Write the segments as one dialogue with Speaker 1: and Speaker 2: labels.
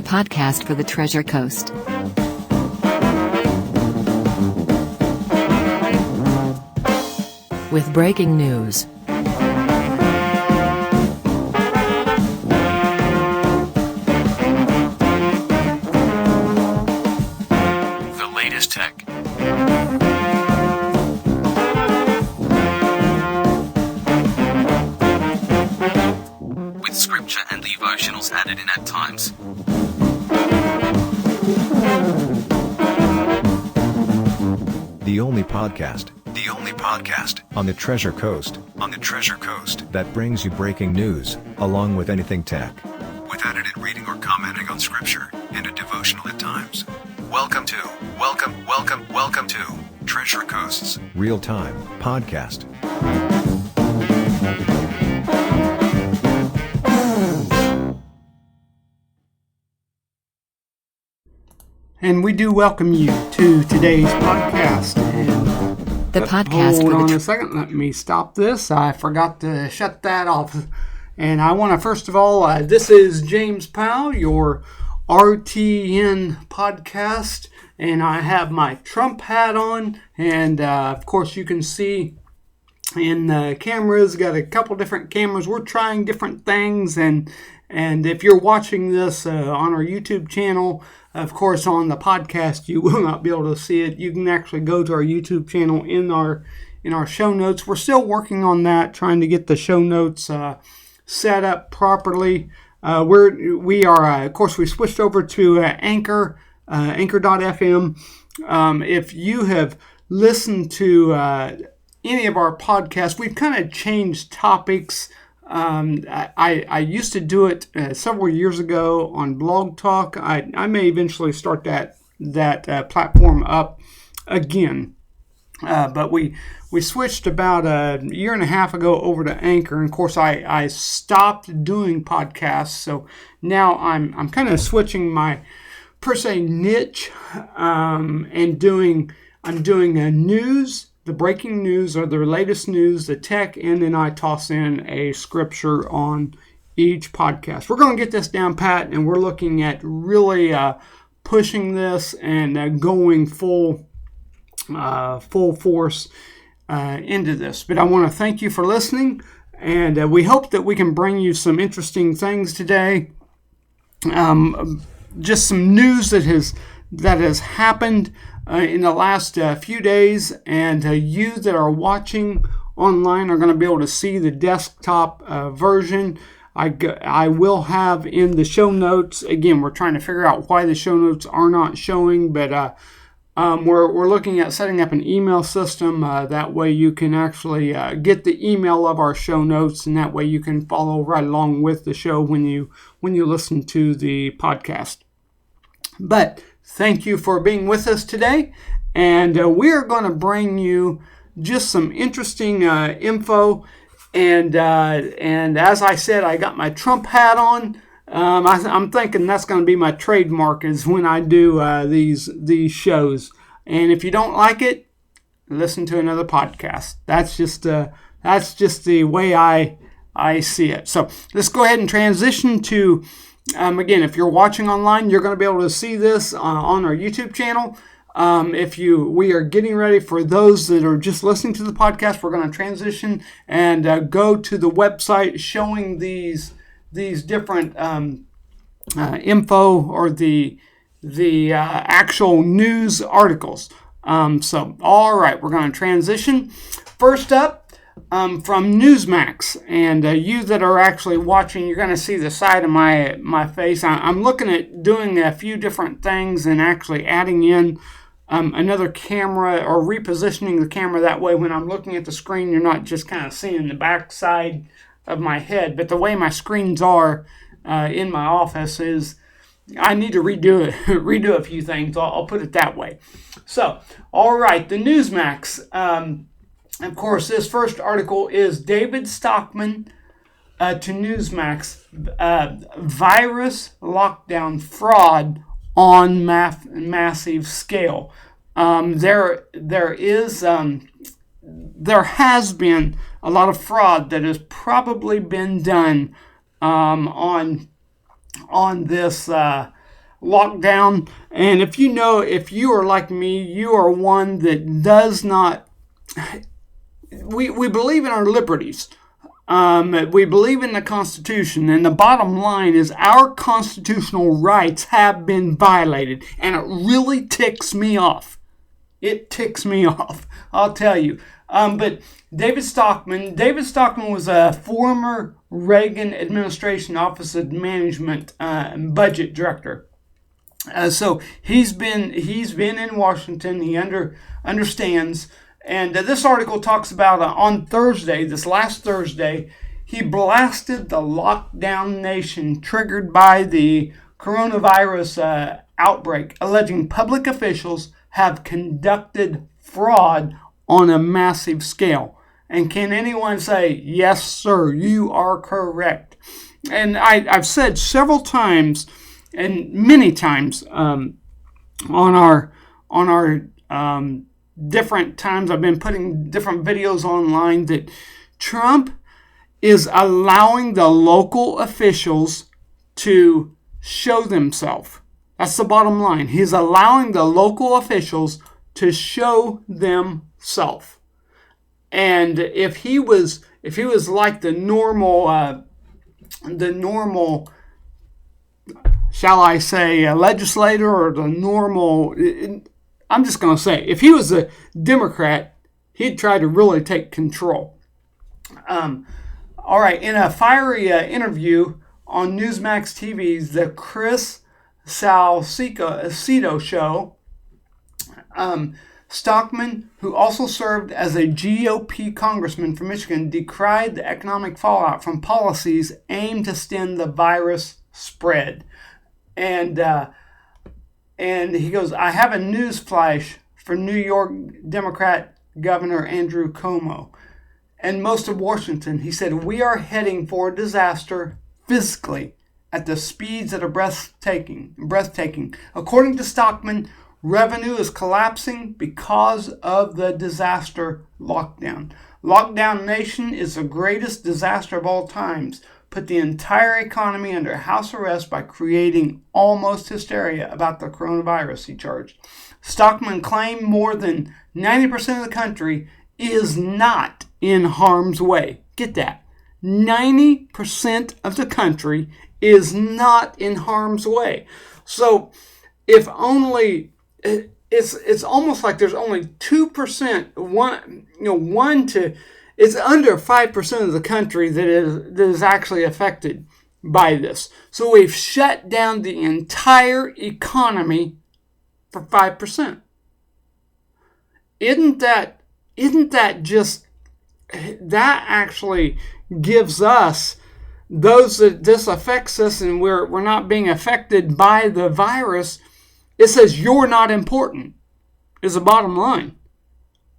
Speaker 1: the podcast for the Treasure Coast. With breaking news.
Speaker 2: The latest tech. With scripture and devotionals added in at times.
Speaker 3: The only podcast on the Treasure Coast, that brings you breaking news, along with anything tech, with edited reading or commenting on scripture, and a devotional at times. Welcome to Treasure Coast's real-time podcast.
Speaker 4: And we do welcome you to today's podcast. And
Speaker 1: The podcast
Speaker 4: hold
Speaker 1: for
Speaker 4: on
Speaker 1: the
Speaker 4: a second. Let me stop this. I forgot to shut that off. And I want to, first of all, this is James Powell, your RTN podcast. And I have my Trump hat on. And, of course, you can see in the cameras, got a couple different cameras. We're trying different things. And if you're watching this on our YouTube channel, of course, on the podcast, you will not be able to see it. You can actually go to our YouTube channel in our show notes. We're still working on that, trying to get the show notes set up properly. We are, of course, we switched over to Anchor, Anchor.fm. If you have listened to any of our podcasts, we've kind of changed topics. I used to do it several years ago on Blog Talk. I may eventually start that platform up again. But we switched about a year and a half ago over to Anchor. And of course, I stopped doing podcasts. So now I'm kind of switching my per se niche and I'm doing news. The breaking news or the latest news, the tech, and then I toss in a scripture on each podcast. We're going to get this down pat, and we're looking at really pushing this and going full force into this. But I want to thank you for listening, and we hope that we can bring you some interesting things today. Just some news that has happened in the last few days, and you that are watching online are going to be able to see the desktop version. I will have in the show notes. Again, we're trying to figure out why the show notes are not showing, but we're looking at setting up an email system. That way you can actually get the email of our show notes, and that way you can follow right along with the show when you listen to the podcast. But thank you for being with us today, and we're going to bring you just some interesting info. And as I said, I got my Trump hat on. I'm thinking that's going to be my trademark is when I do these shows. And if you don't like it, listen to another podcast. That's just the way I see it. So let's go ahead and transition to. Again, if you're watching online, you're going to be able to see this on our YouTube channel. We are getting ready for those that are just listening to the podcast. We're going to transition and go to the website showing these different info or the actual news articles. So, all right, we're going to transition. First up. From NewsMax, and you that are actually watching, you're going to see the side of my face. I'm looking at doing a few different things and actually adding in another camera or repositioning the camera. That way when I'm looking at the screen, you're not just kind of seeing the back side of my head. But the way my screens are in my office is I need to redo a few things. I'll put it that way. So, all right, the NewsMax. Of course, this first article is David Stockman to NewsMax, virus lockdown fraud on massive scale. There has been a lot of fraud that has probably been done on this lockdown. And if you are like me, you are one that does not. We believe in our liberties. We believe in the Constitution, and the bottom line is our constitutional rights have been violated, and it really ticks me off. It ticks me off, I'll tell you. But David Stockman was a former Reagan administration Office of Management budget director. So he's been in Washington. He understands. And this article talks about on Thursday, this last Thursday, he blasted the lockdown nation triggered by the coronavirus outbreak, alleging public officials have conducted fraud on a massive scale. And can anyone say, yes, sir, you are correct? And I've said several times, and many times on our different times I've been putting different videos online, that Trump is allowing the local officials to show themselves. That's the bottom line. He's allowing the local officials to show themselves. And if he was like the normal, shall I say, legislator, or the normal, I'm just going to say, if he was a Democrat, he'd try to really take control. All right, in a fiery interview on NewsMax TV's The Chris Salcedo Show, Stockman, who also served as a GOP congressman from Michigan, decried the economic fallout from policies aimed to stem the virus spread. And he goes, I have a news flash for New York Democrat Governor Andrew Cuomo and most of Washington. He said, we are heading for a disaster physically at the speeds that are breathtaking. According to Stockman, revenue is collapsing because of the disaster lockdown. Lockdown nation is the greatest disaster of all times. Put the entire economy under house arrest by creating almost hysteria about the coronavirus, he charged. Stockman claimed more than 90% of the country is not in harm's way. Get that. 90% of the country is not in harm's way. So if only, it's almost like there's only 2%, it's under 5% of the country that is actually affected by this. So we've shut down the entire economy for 5%. Isn't that just, that actually gives us, those that this affects us and we're not being affected by the virus, it says you're not important, is the bottom line.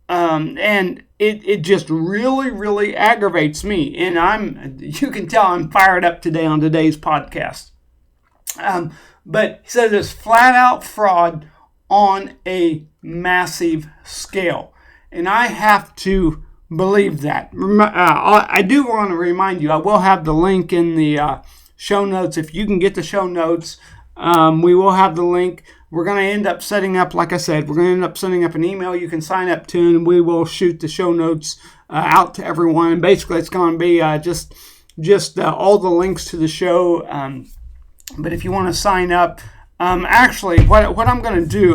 Speaker 4: And it just really, really aggravates me. And you can tell I'm fired up today on today's podcast. But he said it's flat out fraud on a massive scale. And I have to believe that. I do want to remind you, I will have the link in the show notes. If you can get the show notes, we will have the link. We're going to end up setting up, like I said, we're going to end up sending up an email you can sign up to, and we will shoot the show notes out to everyone. And basically, it's going to be just all the links to the show. But if you want to sign up, actually, what I'm going to do,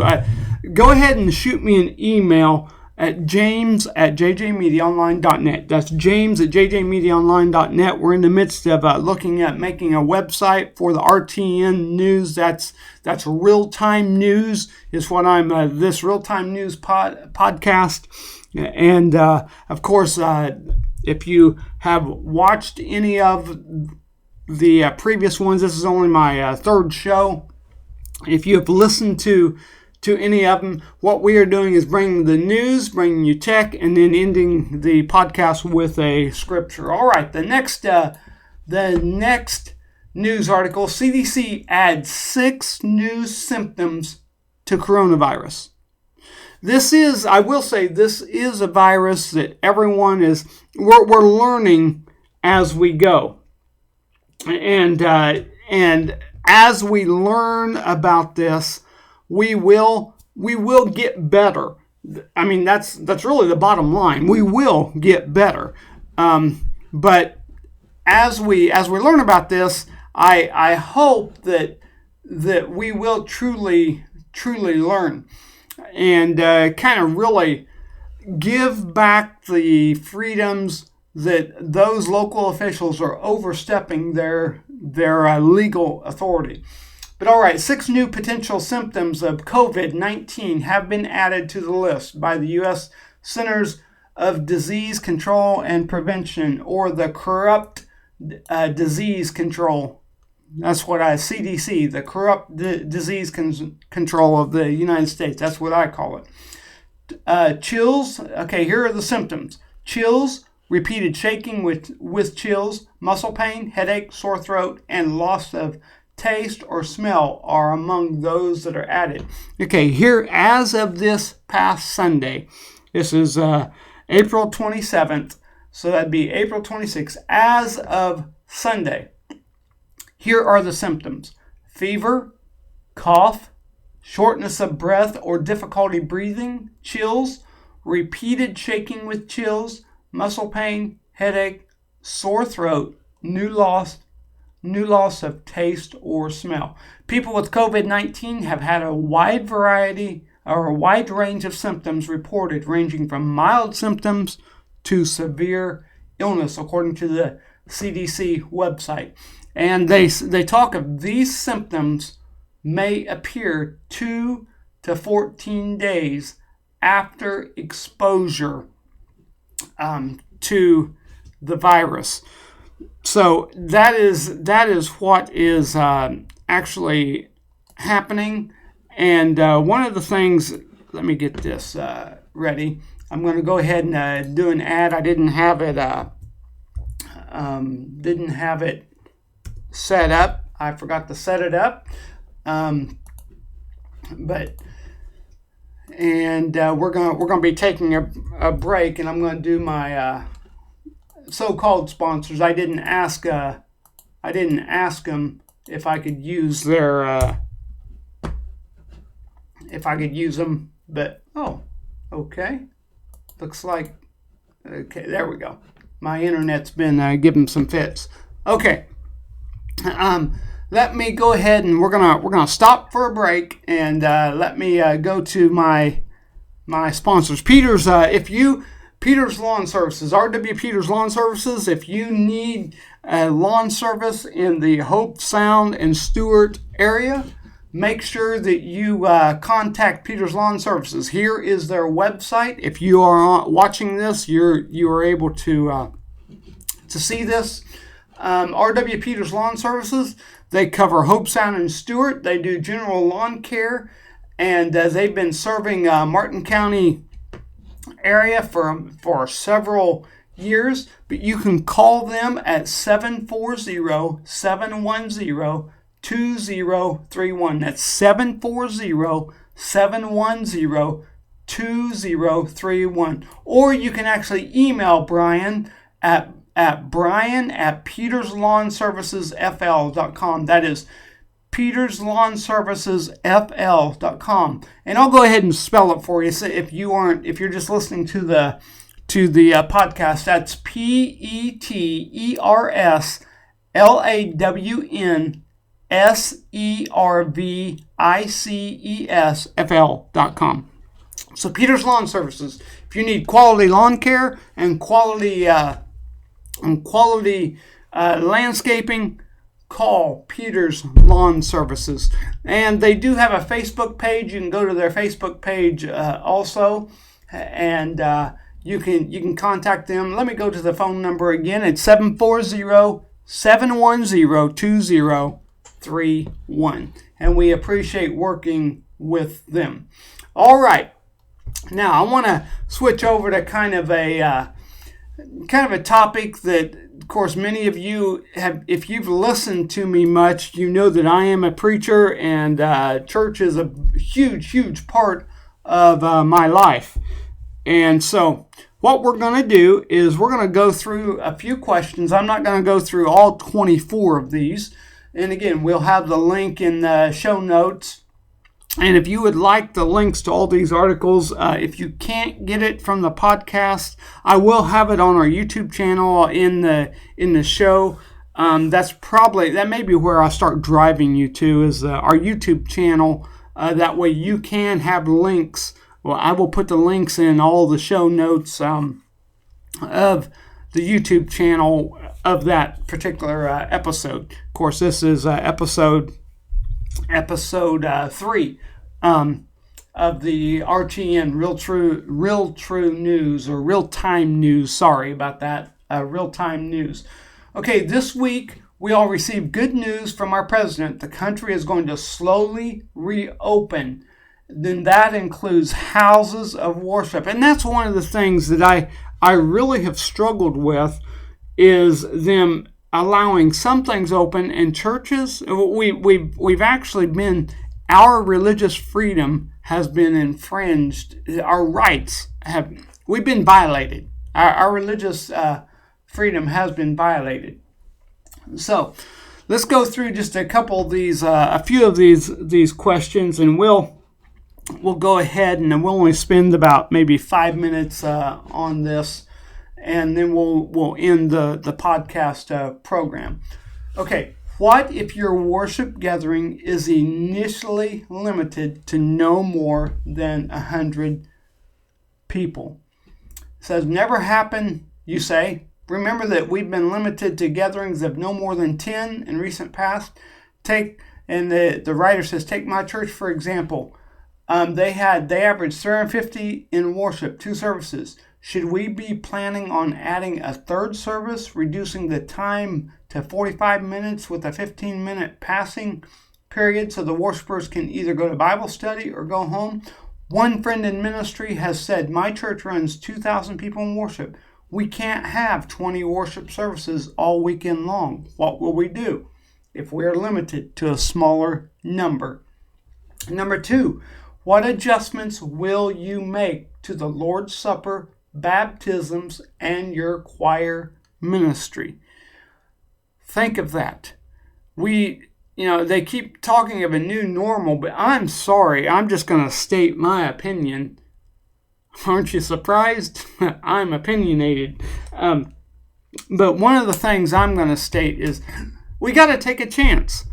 Speaker 4: go ahead and shoot me an email at james@jjmediaonline.net. That's james@jjmediaonline.net. We're in the midst of looking at making a website for the RTN news. That's real-time news is what I'm, this real-time news podcast. And, of course, if you have watched any of the previous ones, this is only my third show. If you have listened to any of them, what we are doing is bringing the news, bringing you tech, and then ending the podcast with a scripture. All right, the next news article, CDC adds 6 new symptoms to coronavirus. I will say, this is a virus that everyone we're learning as we go. And as we learn about this, we will get better. I mean, that's really the bottom line. We will get better. But as we learn about this, I hope that we will truly learn and kind of really give back the freedoms that those local officials are overstepping their legal authority. But all right, 6 new potential symptoms of COVID-19 have been added to the list by the U.S. Centers of Disease Control and Prevention, or the Corrupt Disease Control. That's what CDC, the Corrupt Disease Control of the United States. That's what I call it. Chills. Okay, here are the symptoms. Chills, repeated shaking with chills, muscle pain, headache, sore throat, and loss of taste or smell are among those that are added. Okay, here as of this past Sunday, this is April 27th, so that'd be April 26th. As of Sunday, here are the symptoms: fever, cough, shortness of breath or difficulty breathing, chills, repeated shaking with chills, muscle pain, headache, sore throat, new loss of taste or smell. People with COVID-19 have had a wide variety or a wide range of symptoms reported, ranging from mild symptoms to severe illness, according to the CDC website. And they talk of these symptoms may appear 2 to 14 days after exposure to the virus. So that is what is actually happening. And one of the things, let me get this ready. I'm going to go ahead and do an ad. I didn't have it set up. I forgot to set it up. We're gonna be taking a break, and I'm gonna do my so-called sponsors. I didn't ask them if I could use their if I could use them, but okay. Looks like okay. There we go. My internet's been giving some fits. Okay. Let me go ahead and we're gonna stop for a break, and let me go to my sponsors. Peters Lawn Services, RW Peters Lawn Services. If you need a lawn service in the Hobe, Sound, and Stuart area, make sure that you contact Peters Lawn Services. Here is their website. If you are watching this, you are able to see this. RW Peters Lawn Services, they cover Hobe, Sound, and Stuart. They do general lawn care, and they've been serving Martin County area for several years. But you can call them at 740-710-2031. That's 740-710-2031. Or you can actually email Brian at peterslawnservicesfl.com. That is peterslawnservicesfl.com. And I'll go ahead and spell it for you. So if you're just listening to the podcast, that's peterslawnservicesfl.com. So Peters Lawn Services. If you need quality lawn care and quality landscaping, call Peters Lawn Services. And they do have a Facebook page. You can go to their Facebook page also, and you can contact them. Let me go to the phone number again. It's 740-710-2031, and we appreciate working with them. All right. Now I want to switch over to kind of a topic that, of course, many of you have. If you've listened to me much, you know that I am a preacher, and church is a huge part of my life. And so what we're going to do is we're going to go through a few questions. I'm not going to go through all 24 of these, And again, we'll have the link in the show notes. And if you would like the links to all these articles, if you can't get it from the podcast, I will have it on our YouTube channel in the show. That may be where I start driving you to, is our YouTube channel. That way you can have links. Well, I will put the links in all the show notes of the YouTube channel of that particular episode. Of course, this is episode 3 of the RTN Real True News, or Real Time News. Sorry about that. Real Time News. Okay, this week we all received good news from our president. The country is going to slowly reopen. Then that includes houses of worship. And that's one of the things that I really have struggled with, is them allowing some things open, and churches. We've actually been, our religious freedom has been infringed. Our rights we've been violated. Our religious freedom has been violated. So let's go through just a few of these questions, and we'll go ahead and we'll only spend about maybe 5 minutes on this, and then we'll end the podcast program. Okay, what if your worship gathering is initially limited to no more than 100 people? It says, never happened, you say. Remember that we've been limited to gatherings of no more than 10 in recent past. The writer says, take my church for example. They averaged 350 in worship, 2 services. Should we be planning on adding a third service, reducing the time to 45 minutes with a 15-minute passing period so the worshipers can either go to Bible study or go home? One friend in ministry has said, my church runs 2,000 people in worship. We can't have 20 worship services all weekend long. What will we do if we are limited to a smaller number? Number 2, what adjustments will you make to the Lord's Supper, baptisms, and your choir ministry? Think of that. They keep talking of a new normal, but I'm sorry, I'm just going to state my opinion. Aren't you surprised? I'm opinionated. But one of the things I'm going to state is we got to take a chance.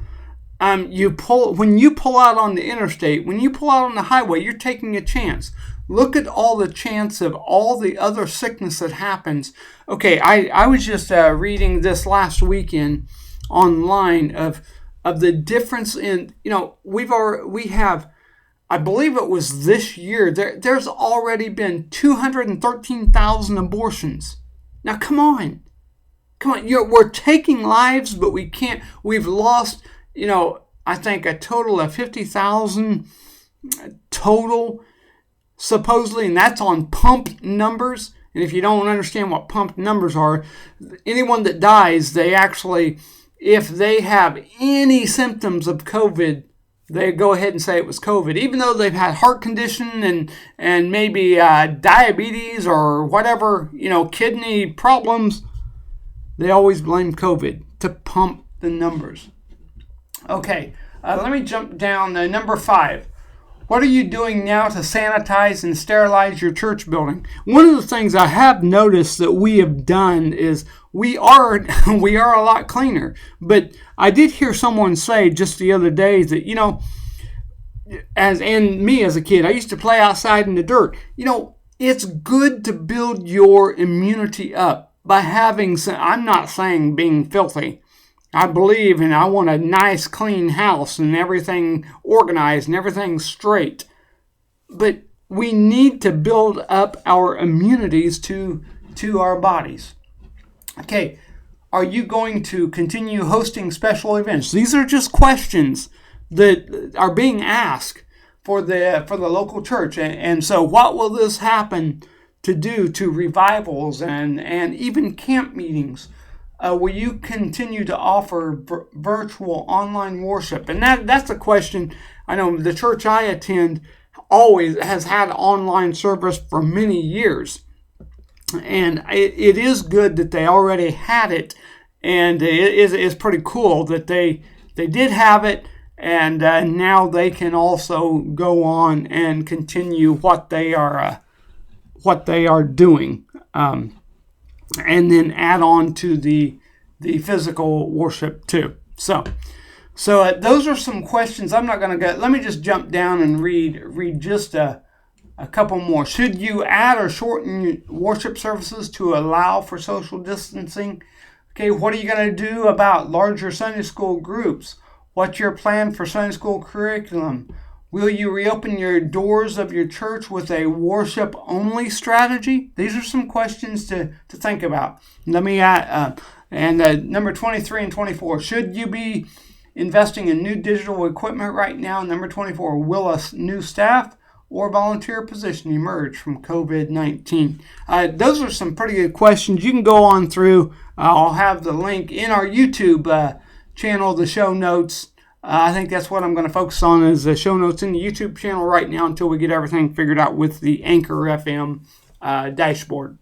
Speaker 4: When you pull out on the interstate, when you pull out on the highway, you're taking a chance. Look at all the chance of all the other sickness that happens. Okay, I was just reading this last weekend online of the difference in, we have, I believe it was this year, there's already been 213,000 abortions. Now, come on. We're taking lives, but we can't. We've lost, I think a total of 50,000 total, supposedly, and that's on pumped numbers. And if you don't understand what pumped numbers are, anyone that dies, they actually, if they have any symptoms of COVID, they go ahead and say it was COVID, even though they've had heart condition and maybe diabetes or whatever, kidney problems. They always blame COVID to pump the numbers. Okay, let me jump down to number 5. What are you doing now to sanitize and sterilize your church building? One of the things I have noticed that we have done is we are a lot cleaner. But I did hear someone say just the other day that, and me as a kid, I used to play outside in the dirt. It's good to build your immunity up by having some, I'm not saying being filthy. I believe and I want a nice clean house and everything organized and everything straight. But we need to build up our immunities to our bodies. Okay, are you going to continue hosting special events? These are just questions that are being asked for the local church. And so what will this happen to do to revivals and even camp meetings? Will you continue to offer virtual online worship? And that's a question. I know the church I attend always has had online service for many years. And it is good that they already had it. And it is pretty cool that they they did have it, and now they can also go on and continue what they are doing, and then add on to the physical worship too. So those are some questions. I'm not going to go. Let me just jump down and read just a couple more. Should you add or shorten worship services to allow for social distancing? Okay, what are you going to do about larger Sunday school groups? What's your plan for Sunday school curriculum? Will you reopen your doors of your church with a worship-only strategy? These are some questions to think about. Let me add, number 23 and 24. Should you be investing in new digital equipment right now? Number 24. Will a new staff or volunteer position emerge from COVID-19? Those are some pretty good questions. You can go on through. I'll have the link in our YouTube channel, the show notes. I think that's what I'm going to focus on is the show notes in the YouTube channel right now until we get everything figured out with the Anchor FM dashboard.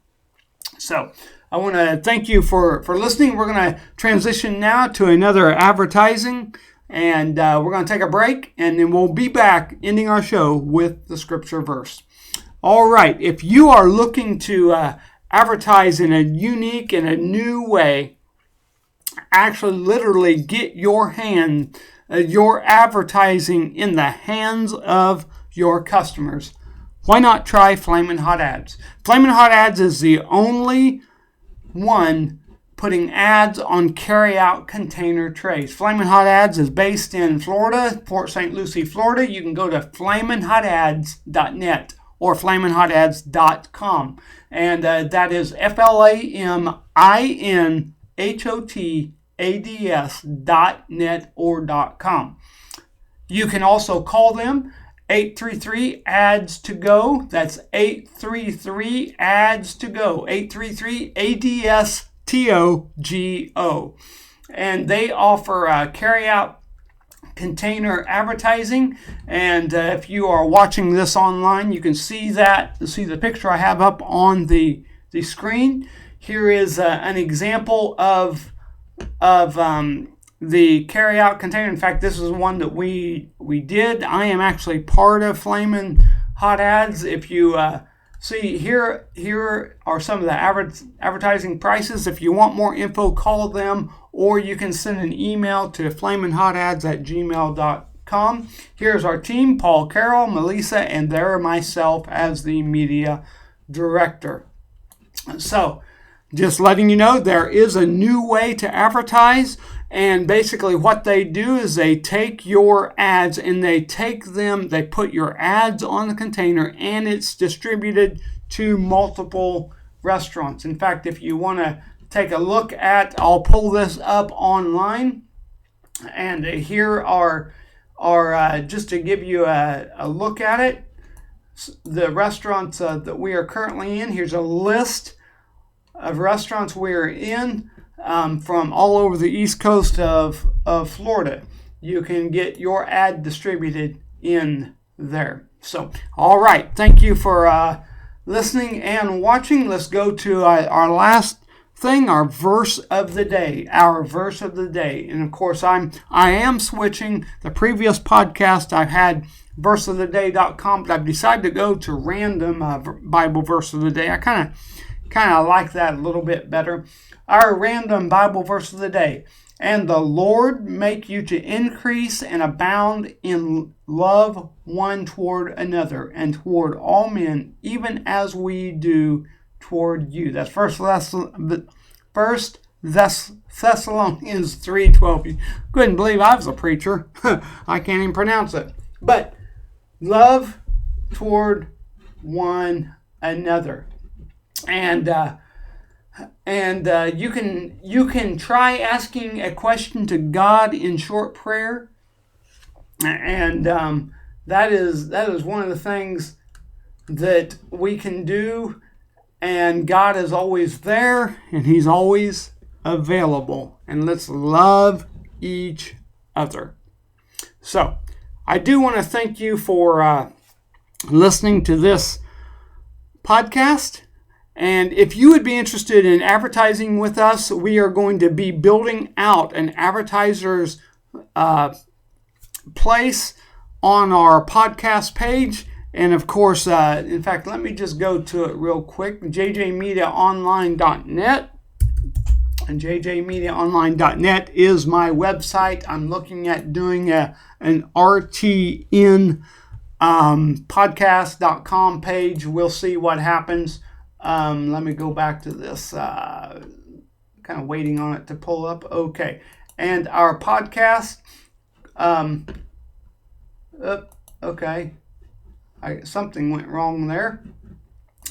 Speaker 4: So I want to thank you for listening. We're going to transition now to another advertising, and we're going to take a break, and then we'll be back ending our show with the scripture verse. All right, if you are looking to advertise in a unique and a new way, actually literally get your advertising in the hands of your customers, why not try Flamin Hot Ads? Flamin Hot Ads is the only one putting ads on carry-out container trays. Flamin Hot Ads is based in Florida, Port St. Lucie, Florida. You can go to flaminhotads.net or flaminhotads.com. And that is FlaminHotads.net or .com. You can also call them 833-ADS-TO-GO. That's 833-ADS-TO-GO. 833-ADS-TOGO. And they offer carry-out container advertising. And if you are watching this online, you can see the picture I have up on the screen. Here is an example of the carry-out container. In fact, this is one that we did. I am actually part of Flamin Hot Ads. If you see here are some of the advertising prices. If you want more info, call them, or you can send an email to flaminhotads@gmail.com. Here's our team: Paul, Carol, Melissa, and there myself as the media director. So just letting you know, there is a new way to advertise, and basically what they do is they take your ads and they put your ads on the container, and it's distributed to multiple restaurants. In fact, if you want to take a look at, I'll pull this up online, and here are just to give you a look at it, the restaurants that we are currently in. Here's a list of restaurants we're in from all over the east coast of Florida. You can get your ad distributed in there. So, all right. Thank you for listening and watching. Let's go to our last thing, our verse of the day. Our verse of the day. And of course, I am switching. The previous podcast I've had verseoftheday.com, but I've decided to go to random Bible verse of the day. I kind of like that a little bit better. Our random Bible verse of the day. And the Lord make you to increase and abound in love one toward another and toward all men, even as we do toward you. That's First Thessalonians 3:12. You couldn't believe I was a preacher. I can't even pronounce it. But love toward one another. And you can try asking a question to God in short prayer, and that is one of the things that we can do. And God is always there, and He's always available. And let's love each other. So, I do want to thank you for listening to this podcast. And if you would be interested in advertising with us, we are going to be building out an advertiser's place on our podcast page. And of course, in fact, let me just go to it real quick. jjmediaonline.net. And jjmediaonline.net is my website. I'm looking at doing an RTN podcast.com page. We'll see what happens. Let me go back to this. Kind of waiting on it to pull up. Okay. And our podcast. Okay. Something went wrong there.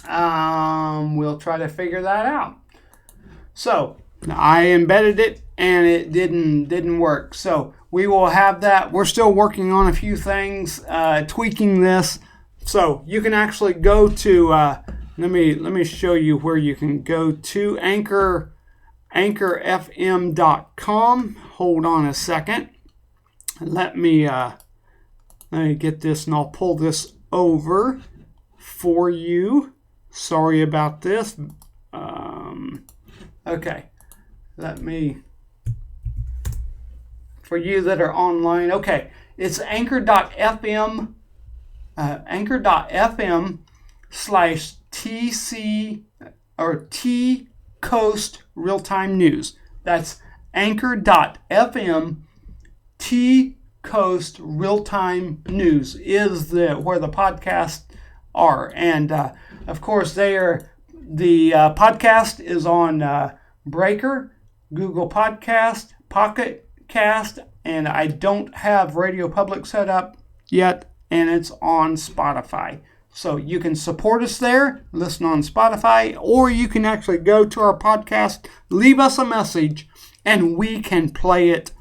Speaker 4: We'll try to figure that out. So I embedded it and it didn't work. So we will have that. We're still working on a few things, tweaking this. So you can actually go to let me show you where you can go to anchorfm.com. Hold on a second. Let me get this and I'll pull this over for you. Sorry about this. Okay. For you that are online. Okay. It's anchor.fm /TC or T Coast Real-Time News. That's anchor.fm T Coast Real-Time News is where the podcasts are. And of course the podcast is on Breaker, Google Podcast, Pocket Cast, and I don't have Radio Public set up yet, and it's on Spotify. So you can support us there, listen on Spotify, or you can actually go to our podcast, leave us a message, and we can play it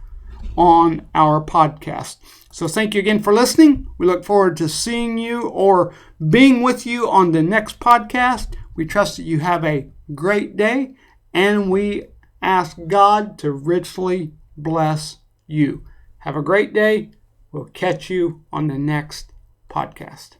Speaker 4: on our podcast. So thank you again for listening. We look forward to seeing you or being with you on the next podcast. We trust that you have a great day, and we ask God to richly bless you. Have a great day. We'll catch you on the next podcast.